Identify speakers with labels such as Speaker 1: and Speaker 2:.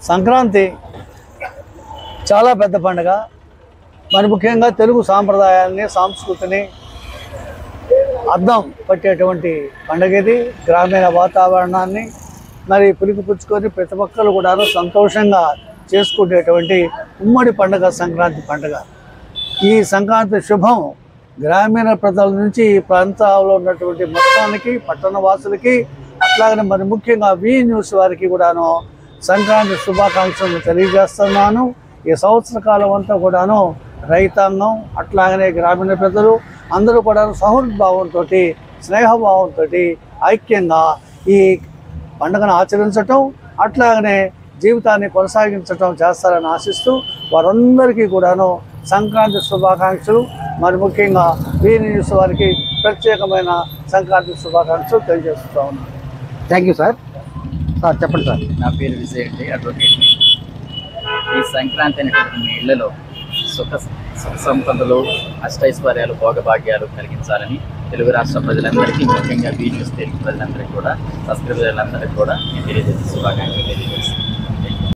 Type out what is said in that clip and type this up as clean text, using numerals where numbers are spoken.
Speaker 1: సంక్రాంతి చాలా పెద్ద పండుగ. మరి ముఖ్యంగా తెలుగు సాంప్రదాయాల్ని, సంస్కృతిని అద్దం పట్టేటువంటి పండుగ ఇది. గ్రామీణ వాతావరణాన్ని మరి పుచ్చుకొని ప్రతి ఒక్కరు కూడా సంతోషంగా చేసుకునేటువంటి ఉమ్మడి పండుగ సంక్రాంతి పండుగ. ఈ సంక్రాంతి శుభం గ్రామీణ ప్రజల నుంచి ఈ ప్రాంతాల్లో ఉన్నటువంటి మొత్తానికి, పట్టణ వాసులకి, అట్లాగనే మరి ముఖ్యంగా వి న్యూస్ వారికి కూడాను సంక్రాంతి శుభాకాంక్షలను తెలియజేస్తున్నాను. ఈ సంవత్సర కాలం అంతా కూడాను రైతాంగం, అట్లాగనే గ్రామీణ ప్రజలు అందరూ కూడా సహృద్భావంతో, స్నేహభావంతో ఐక్యంగా ఈ పండుగను ఆచరించటం, అట్లాగనే జీవితాన్ని కొనసాగించటం చేస్తారని ఆశిస్తూ వారందరికీ కూడాను సంక్రాంతి శుభాకాంక్షలు, మరి ముఖ్యంగా వి న్యూస్ వారికి ప్రత్యేకమైన సంక్రాంతి శుభాకాంక్షలు తెలియజేస్తూ ఉన్నాను.
Speaker 2: Thank you sir. సార్ చెప్పండి సార్.
Speaker 3: నా పేరు విజయ్ అండి, అడ్వకేట్. ఈ సంక్రాంతి అనేటువంటి మీ ఇళ్లలో సుఖ సంపదలు, అష్టైశ్వర్యాలు, భోగభాగ్యాలు కలిగించాలని తెలుగు రాష్ట్ర ప్రజలందరికీ, ముఖ్యంగా వి న్యూస్ తెలుగు ప్రజలందరికీ కూడా, సబ్స్క్రైబర్లందరికీ కూడా నేను తెలియజేసే శుభాకాంక్షలు తెలియజేస్తాను.